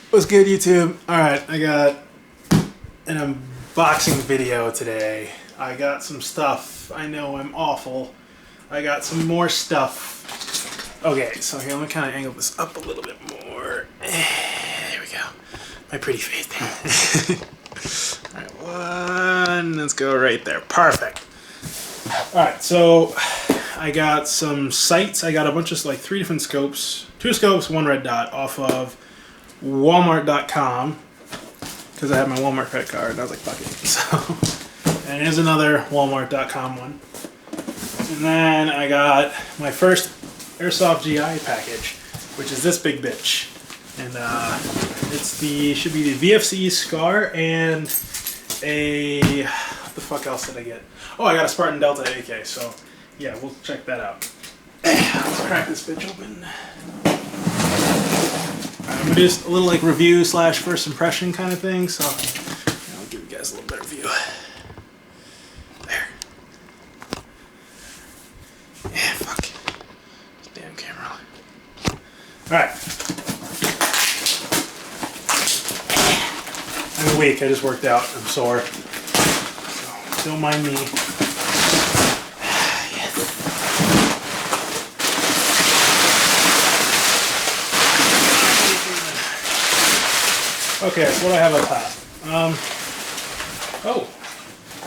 What's good, YouTube? Alright, I got an unboxing video today. I got some stuff. I know I'm awful. I got some more stuff. Okay, so here, let me kind of angle this up a little bit more. There we go. My pretty face. Alright, one. Let's go right there. Perfect. Alright, so I got some sights. I got a bunch of, like, 3 different scopes. 2 scopes, 1 red dot off of Walmart.com because I have my Walmart credit card and I was like, fuck it. So, and here's another Walmart.com one. And then I got my first Airsoft GI package, which is this big bitch. And should be the VFC Scar and a, what the fuck else did I get? Oh, I got a Spartan Delta AK, so yeah, we'll check that out. Let's crack this bitch open. I'm gonna do just a little like review / first impression kind of thing, so I'll give you guys a little better view. There. Yeah, fuck. This damn camera. Alright. I'm weak, I just worked out. I'm sore. So don't mind me. Okay, so what do I have up top?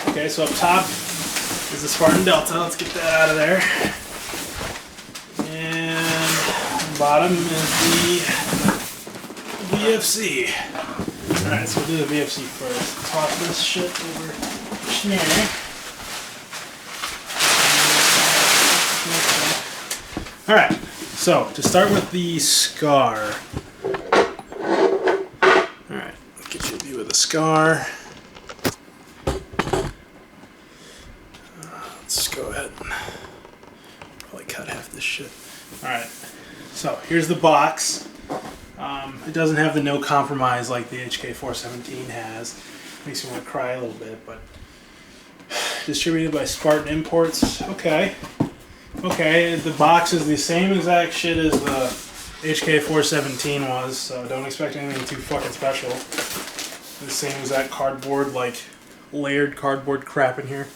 Okay, so up top is the Spartan Delta. Let's get that out of there. And the bottom is the VFC. Alright, so we'll do the VFC first. Toss this shit over here. Alright, so to start with the Scar. The Scar. Let's go ahead and probably cut half this shit. Alright, so here's the box. It doesn't have the no compromise like the HK417 has. Makes me want to cry a little bit, but distributed by Spartan Imports. Okay. Okay, the box is the same exact shit as the HK417 was, so don't expect anything too fucking special. The same exact cardboard, like layered cardboard crap in here.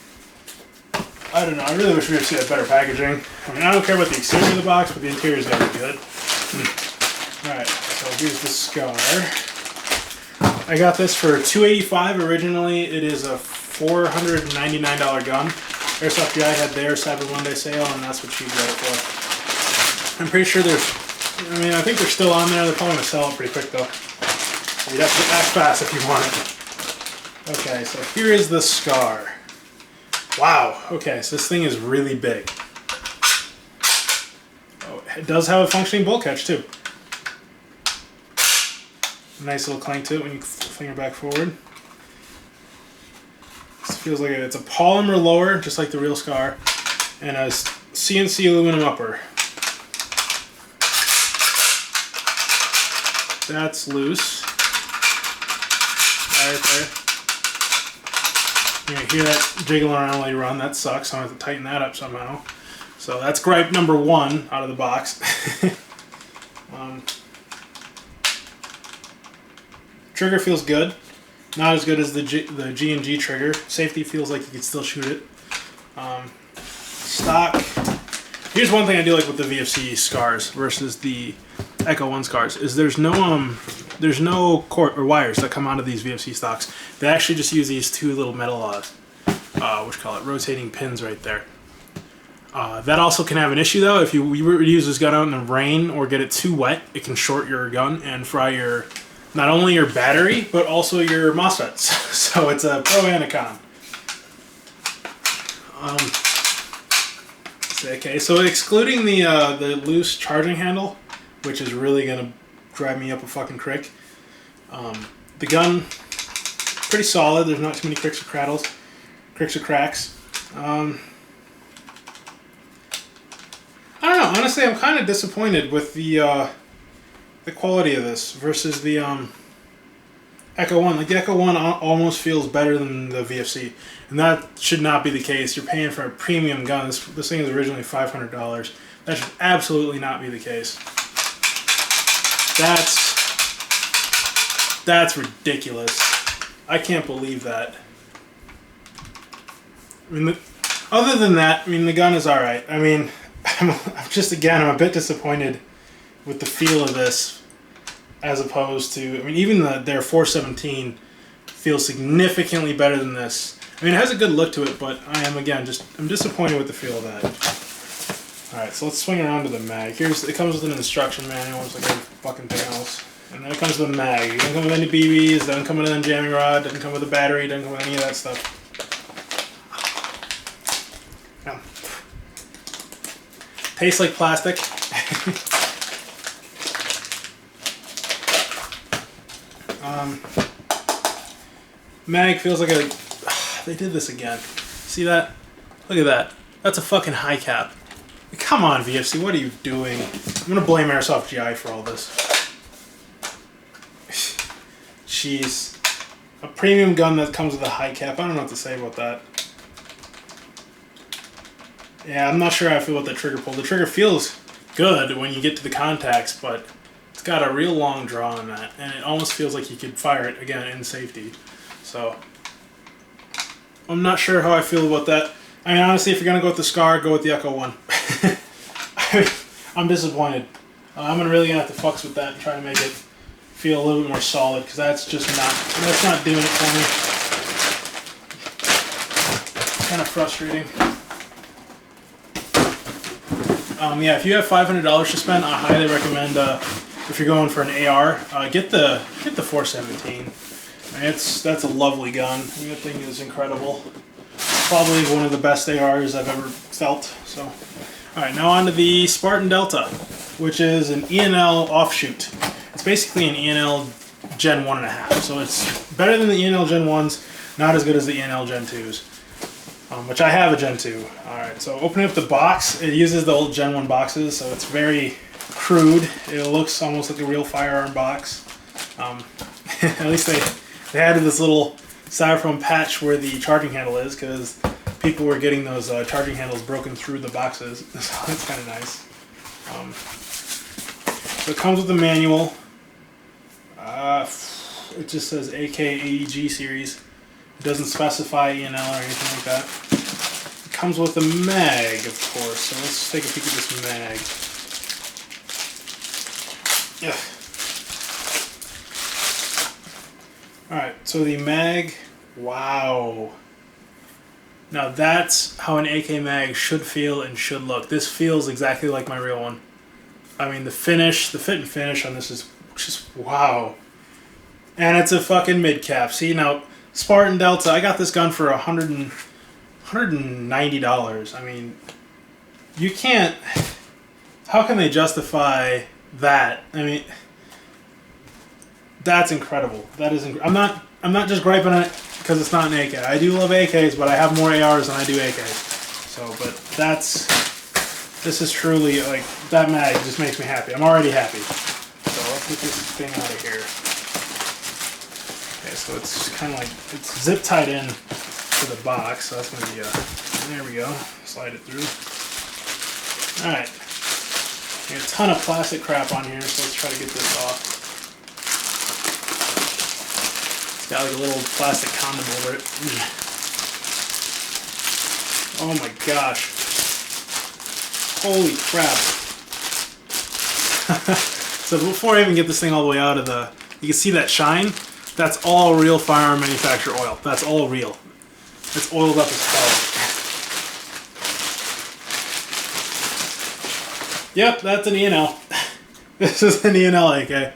I don't know, I really wish we had better packaging. I mean, I don't care about the exterior of the box, but the interior's gotta be good. Alright, so here's the Scar. I got this for $285 originally. It is a $499 gun. Airsoft GI had their Cyber Monday sale, and that's what she got it for. I'm pretty sure I think they're still on there. They're probably gonna sell it pretty quick though. You'd have to act fast if you want it. Okay, so here is the Scar. Wow, okay, so this thing is really big. Oh, it does have a functioning bolt catch too. Nice little clank to it when you fling it back forward. This feels like it's a polymer lower, just like the real Scar, and a CNC aluminum upper. That's loose. Right there. You're going to hear that jiggling around while you run. That sucks. I have to tighten that up somehow. So that's gripe number 1 out of the box. Trigger feels good. Not as good as the G&G trigger. Safety feels like you could still shoot it. Stock. Here's one thing I do like with the VFC Scars versus the Echo 1 Scars is there's no cord or wires that come out of these VFC stocks. They actually just use these 2 little metal, rotating pins right there. That also can have an issue though. If you were to use this gun out in the rain or get it too wet, it can short your gun and fry not only your battery, but also your MOSFETs. So it's a pro and a con. Okay, so excluding the loose charging handle, which is really gonna drive me up a fucking crick. The gun, pretty solid. There's not too many cricks or cracks. I don't know. Honestly, I'm kind of disappointed with the quality of this versus the Echo 1. Like the Echo 1 almost feels better than the VFC, and that should not be the case. You're paying for a premium gun. This thing is originally $500. That should absolutely not be the case. That's That's ridiculous. I can't believe that. I mean, other than that, I mean, the gun is alright. I mean, I'm a bit disappointed with the feel of this as opposed to, I mean, even their 417 feels significantly better than this. I mean, it has a good look to it, but I am, again, I'm disappointed with the feel of that. Alright, so let's swing around to the mag. It comes with an instruction manual, it's like every fucking thing else. And then it comes with a mag. It doesn't come with any BBs, it doesn't come with a jamming rod, doesn't come with a battery, doesn't come with any of that stuff. No. Tastes like plastic. Mag feels like a... They did this again. See that? Look at that. That's a fucking high cap. Come on, VFC, what are you doing? I'm gonna blame Airsoft GI for all this. Jeez. A premium gun that comes with a high cap. I don't know what to say about that. Yeah, I'm not sure how I feel about the trigger pull. The trigger feels good when you get to the contacts, but it's got a real long draw on that, and it almost feels like you could fire it again in safety. So I'm not sure how I feel about that. I mean, honestly, if you're gonna go with the Scar, go with the Echo 1. I'm disappointed. I'm really gonna have to fucks with that and try to make it feel a little bit more solid, because that's not doing it for me. Kind of frustrating. Yeah, if you have $500 to spend, I highly recommend if you're going for an AR, get the 417. I mean, that's a lovely gun. I mean, that thing is incredible. Probably one of the best ARs I've ever felt. So, all right, now on to the Spartan Delta, which is an ENL offshoot. It's basically an ENL Gen 1.5. So it's better than the ENL Gen 1s, not as good as the ENL Gen 2s. Which I have a Gen 2. Alright, so opening up the box, it uses the old Gen 1 boxes, so it's very crude. It looks almost like a real firearm box. At least they added this little styrofoam patch where the charging handle is, because people were getting those charging handles broken through the boxes, so that's kind of nice. So it comes with a manual. It just says AK-AEG series. It doesn't specify ENL or anything like that. It comes with a mag, of course, so let's take a peek at this mag. Yeah. Alright, so the mag, wow. Now that's how an AK mag should feel and should look. This feels exactly like my real one. I mean, the finish, the fit and finish on this is just wow. And it's a fucking mid-cap. See, now, Spartan Delta, I got this gun for $190. I mean, you can't... How can they justify that? I mean, that's incredible. That is I'm not just griping on it because it's not an AK. I do love AKs, but I have more ARs than I do AKs. So, but this is truly, like, that mag just makes me happy. I'm already happy. So let's get this thing out of here. Okay, so it's kind of like, it's zip tied in to the box, so that's going to be there we go, slide it through. Alright, a ton of plastic crap on here, so let's try to get this off. It's got like a little plastic condom over it. Oh my gosh. Holy crap. So before I even get this thing all the way out of you can see that shine? That's all real firearm manufacturer oil. That's all real. It's oiled up as hell. Yep, that's an ENL. This is an ENL AK.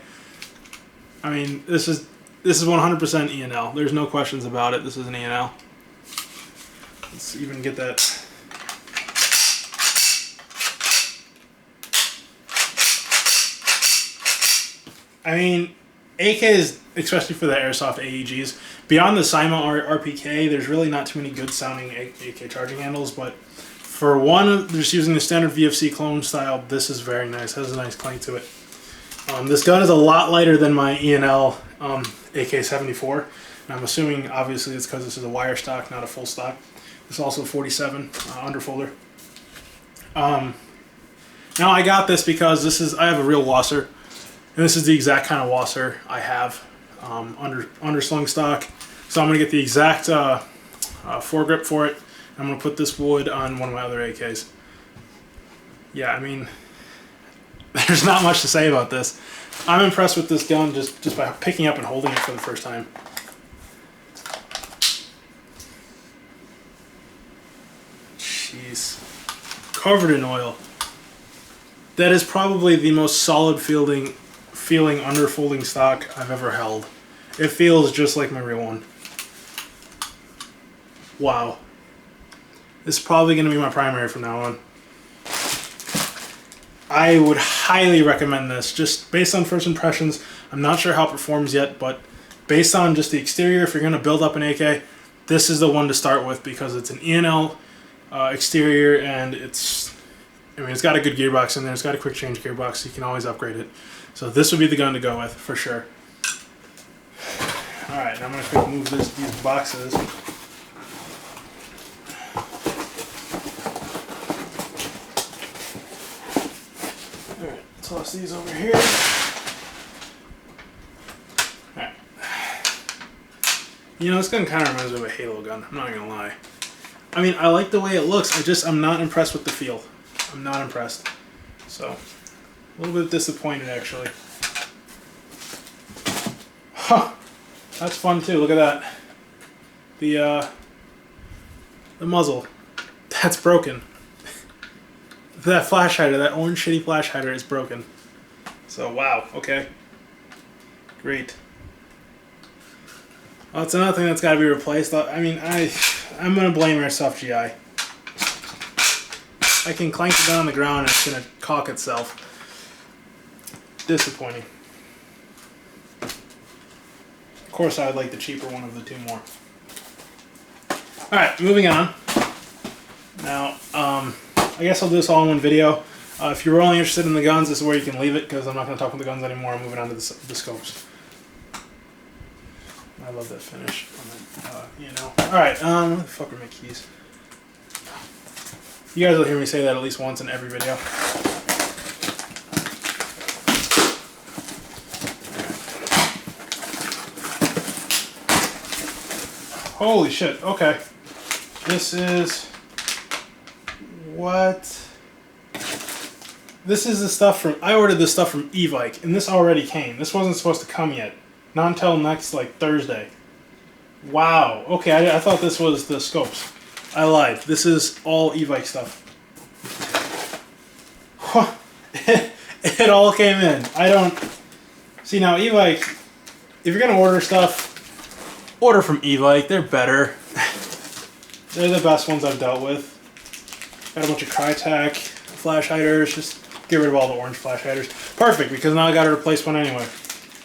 I mean, this is 100% ENL. There's no questions about it. This is an ENL. Let's even get that. I mean, AKs, especially for the Airsoft AEGs, beyond the Cyma or RPK, there's really not too many good sounding AK charging handles, but for one, just using the standard VFC clone style, this is very nice. It has a nice clang to it. This gun is a lot lighter than my ENL AK-74, and I'm assuming, obviously, it's because this is a wire stock, not a full stock. It's also 47 underfolder. Now I got this because I have a real Wasser, and this is the exact kind of Wasser I have. underslung stock. So I'm going to get the exact foregrip for it. I'm going to put this wood on one of my other AKs. Yeah, I mean, there's not much to say about this. I'm impressed with this gun just by picking up and holding it for the first time. Jeez. Covered in oil. That is probably the most solid feeling underfolding stock I've ever held. It feels just like my real one. Wow. This is probably going to be my primary from now on. I would highly recommend this, just based on first impressions. I'm not sure how it performs yet, but based on just the exterior, if you're going to build up an AK, this is the one to start with because it's an E&L exterior, and it's got a good gearbox in there. It's got a quick change gearbox, so you can always upgrade it. So this would be the gun to go with, for sure. Alright, now I'm going to quick move these boxes. Alright, toss these over here. Alright. You know, this gun kind of reminds me of a Halo gun, I'm not going to lie. I mean, I like the way it looks, I'm not impressed with the feel. I'm not impressed. So, a little bit disappointed, actually. Huh. That's fun, too. Look at that. The muzzle. That's broken. That Flashhider, that orange shitty Flashhider is broken. So, wow. Okay. Great. Well, that's another thing that's got to be replaced. I mean, I'm going to blame Airsoft GI. I can clank it down on the ground and it's going to caulk itself. Disappointing. Of course, I would like the cheaper one of the two more. Alright, moving on. Now, I guess I'll do this all in one video. If you're only interested in the guns, this is where you can leave it, because I'm not going to talk about the guns anymore. I'm moving on to the scopes. I love that finish. You know. Alright, where the fuck are my keys? You guys will hear me say that at least once in every video. Holy shit, okay. This is... What? This is the stuff from... I ordered this stuff from Evike, and this already came. This wasn't supposed to come yet. Not until next, like, Thursday. Wow. Okay, I thought this was the scopes. I lied. This is all Evike stuff. Huh. It all came in. I don't... See, now, Evike... If you're going to order stuff, order from Evike. They're better. They're the best ones I've dealt with. Got a bunch of Krytac flashiders. Just get rid of all the orange flashiders. Perfect, because now I got to replace one anyway.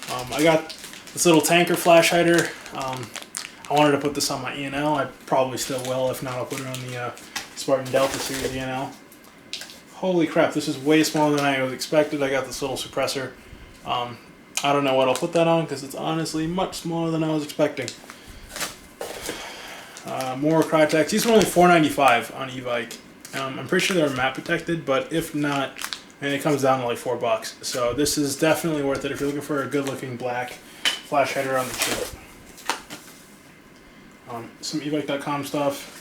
I got this little tanker flashider. I wanted to put this on my E&L. I probably still will. If not, I'll put it on the Spartan Delta series E&L. Holy crap, this is way smaller than I was expected. I got this little suppressor. I don't know what I'll put that on because it's honestly much smaller than I was expecting. More Krytacs. These were only $4.95 on Evike. I'm pretty sure they're map protected, but if not, it comes down to like $4. So this is definitely worth it if you're looking for a good looking black Flashhider on the cheap. Some evike.com stuff.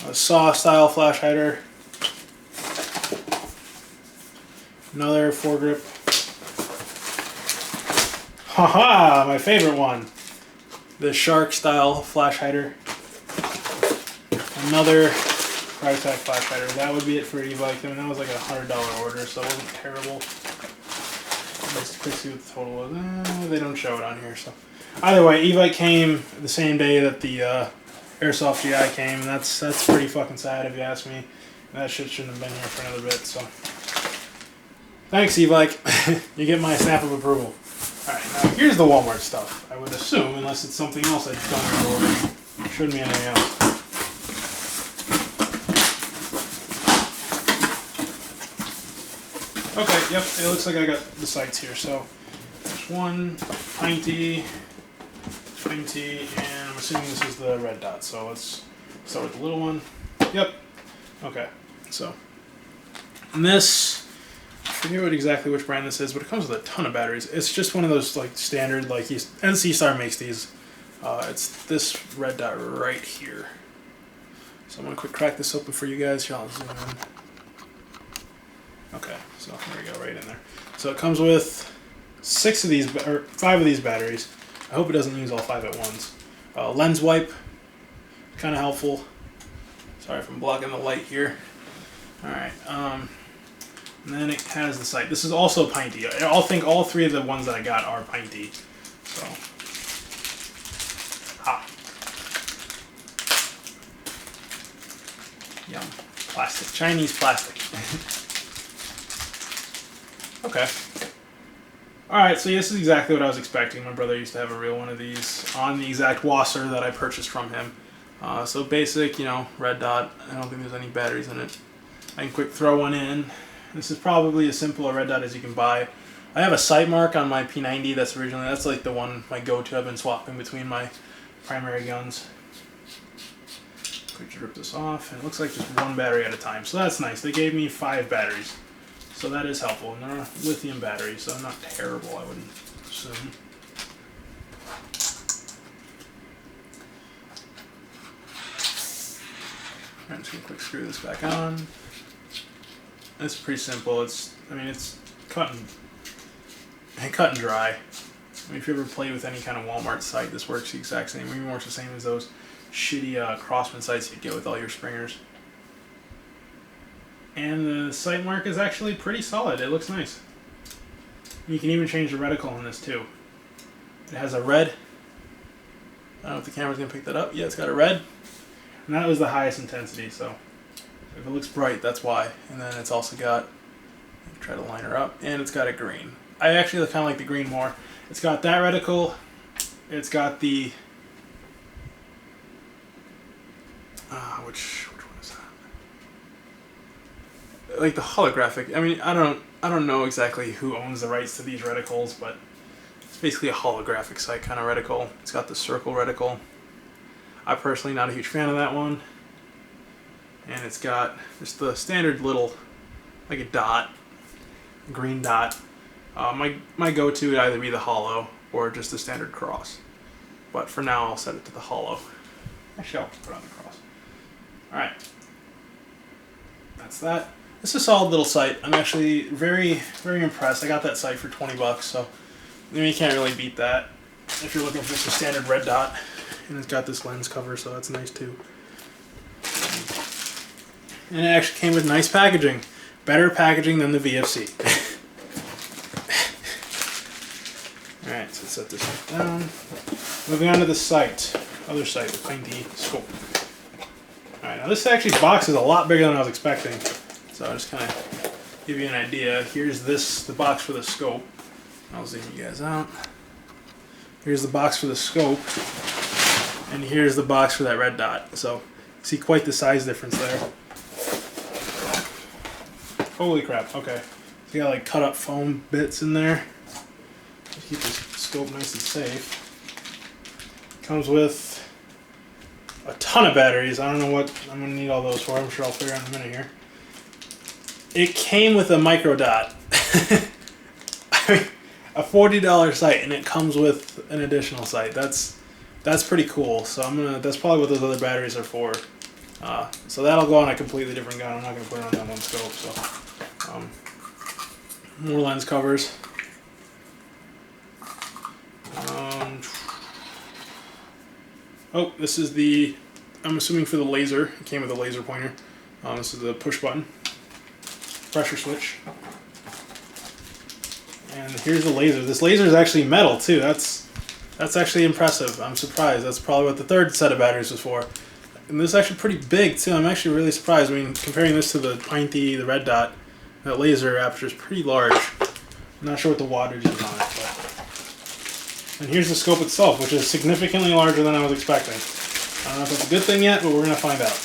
A saw style Flashhider. Another foregrip. Haha, my favorite one. The shark style Flashhider. Another Krytac Flashhider. That would be it for Evike. I mean, that was like a $100 order, so it wasn't terrible. Let's see what the total was. They don't show it on here, so. Either way, Evike came the same day that the Airsoft GI came. That's pretty fucking sad if you ask me. That shit shouldn't have been here for another bit, so. Thanks, Evike. You get my stamp of approval. Alright, now here's the Walmart stuff. I would assume, unless it's something else I don't order. It shouldn't be anything else. Okay, yep, it looks like I got the sights here. So there's one, Pinty, and I'm assuming this is the red dot. So let's start with the little one. Yep. Okay, so and this forget exactly which brand this is, but it comes with a ton of batteries. It's just one of those like standard, like NC Star makes these. It's this red dot right here. So I'm gonna quick crack this open for you guys. Here, I'll zoom in. Okay, so there we go, right in there. So it comes with 6 of these, or 5 of these batteries. I hope it doesn't use all 5 at once. Lens wipe, kind of helpful. Sorry if I'm blocking the light here. All right, and then it has the sight. This is also Pinty. I think all 3 of the ones that I got are Pinty. So, yum, plastic, Chinese plastic. Okay. Alright, so this is exactly what I was expecting. My brother used to have a real one of these on the exact wasser that I purchased from him. So basic, you know, red dot. I don't think there's any batteries in it. I can quick throw one in. This is probably as simple a red dot as you can buy. I have a sight mark on my P90 that's like the one, my go-to. I've been swapping between my primary guns. Quick rip this off, and it looks like just 1 battery at a time. So that's nice. They gave me 5 batteries. So that is helpful, and they're lithium batteries, so not terrible, I wouldn't assume. I'm just gonna quick screw this back on. It's pretty simple. It's cut and dry. I mean, if you ever play with any kind of Walmart sight, this works the exact same. Even works the same as those shitty Crossman sights you get with all your springers. And the sight mark is actually pretty solid. It looks nice. You can even change the reticle on this too. It has a red. I don't know if the camera's gonna pick that up. Yeah, it's got a red. And that was the highest intensity, so if it looks bright, that's why. And then it's also got, try to line her up, and it's got a green. I actually kind of like the green more. It's got that reticle. It's got the which one is that? Like the holographic. I mean, I don't know exactly who owns the rights to these reticles, but it's basically a holographic sight kind of reticle. It's got the circle reticle. I'm personally not a huge fan of that one. And it's got just the standard little, like a dot, green dot. My go-to would either be the hollow or just the standard cross. But for now, I'll set it to the hollow. Actually, I'll put on the cross. Alright. That's that. It's a solid little sight. I'm actually very, very impressed. I got that sight for 20 bucks, so I mean, you can't really beat that if you're looking for just a standard red dot. And it's got this lens cover, so that's nice too. And it actually came with nice packaging. Better packaging than the VFC. Alright, so set this down. Moving on to the sight. Other sight, the Pinty scope. Alright, now this actually box is a lot bigger than I was expecting. So I'll just kind of give you an idea. Here's the box for the scope. I'll zoom you guys out. Here's the box for the scope. And here's the box for that red dot. So, see quite the size difference there. Holy crap, okay. So you got like cut up foam bits in there. To keep this scope nice and safe. Comes with a ton of batteries. I don't know what I'm gonna need all those for. I'm sure I'll figure out in a minute here. It came with a micro dot. I mean, a $40 sight, and it comes with an additional sight. That's pretty cool. So that's probably what those other batteries are for. So that'll go on a completely different gun. I'm not gonna put it on that one scope. So more lens covers. Oh, this is the, I'm assuming for the laser. It came with a laser pointer. This is the push button, pressure switch. And here's the laser. This laser is actually metal too. That's actually impressive. I'm surprised. That's probably what the third set of batteries was for. And this is actually pretty big too. I'm actually really surprised. I mean, comparing this to the Pinty, the red dot, that laser aperture is pretty large. I'm not sure what the wattage is on it, but. And here's the scope itself, which is significantly larger than I was expecting. I don't know if that's a good thing yet, but we're gonna find out.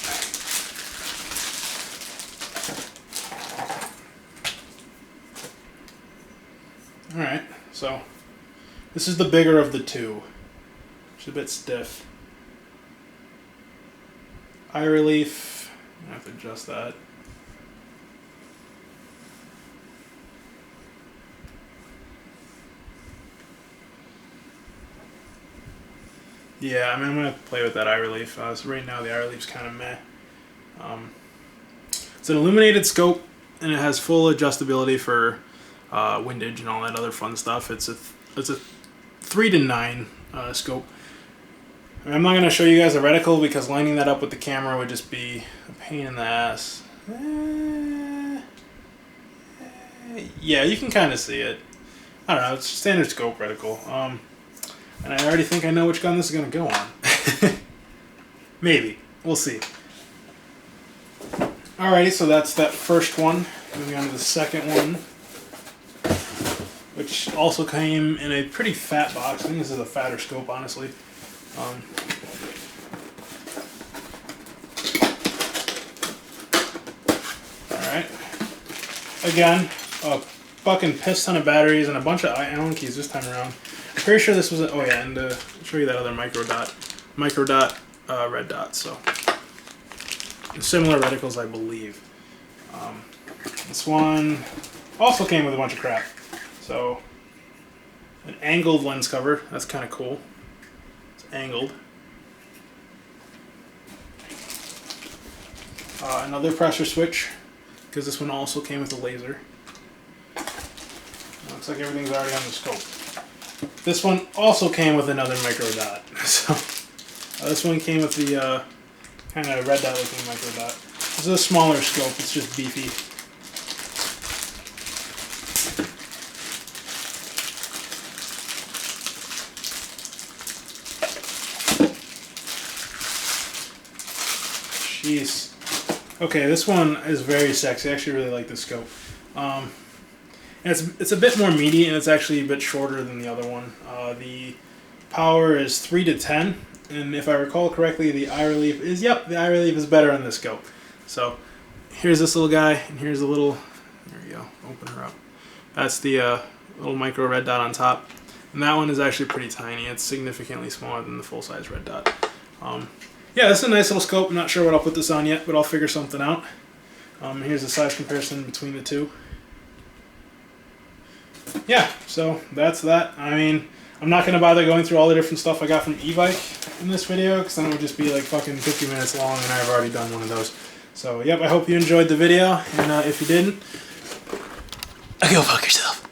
Alright, so this is the bigger of the two. It's a bit stiff. Eye relief, I have to adjust that. Yeah, I mean, I'm going to play with that eye relief. So right now the eye relief's kind of meh. It's an illuminated scope, and it has full adjustability for windage and all that other fun stuff. It's a 3-to-9 scope. I mean, I'm not going to show you guys a reticle because lining that up with the camera would just be a pain in the ass. Yeah, you can kind of see it. I don't know, it's standard scope reticle. And I already think I know which gun this is going to go on. Maybe. We'll see. Alrighty, so that's that first one. Moving on to the second one, which also came in a pretty fat box. I think this is a fatter scope, honestly. Alright. Again, a fucking piss ton of batteries and a bunch of Allen keys this time around. I'm pretty sure this was a, oh yeah, and I'll show you that other micro dot, red dot, so. Similar reticles, I believe. This one also came with a bunch of crap. So, an angled lens cover, that's kind of cool. It's angled. Another pressure switch, because this one also came with a laser. Looks like everything's already on the scope. This one also came with another micro dot. So, this one came with the kind of red dot looking micro dot. This is a smaller scope, it's just beefy. Jeez. Okay, this one is very sexy. I actually really like this scope. And it's a bit more meaty, and it's actually a bit shorter than the other one. The power is 3-to-10, and if I recall correctly, the eye relief is, yep, the eye relief is better on this scope. So here's this little guy, and here's a little, there we go, open her up. That's the little micro red dot on top. And that one is actually pretty tiny. It's significantly smaller than the full-size red dot. Yeah, this is a nice little scope. I'm not sure what I'll put this on yet, but I'll figure something out. Here's the size comparison between the two. Yeah, so that's that. I mean, I'm not going to bother going through all the different stuff I got from e-bike in this video, because then it would just be like fucking 50 minutes long, and I've already done one of those. So, yep, I hope you enjoyed the video, and if you didn't, go fuck yourself.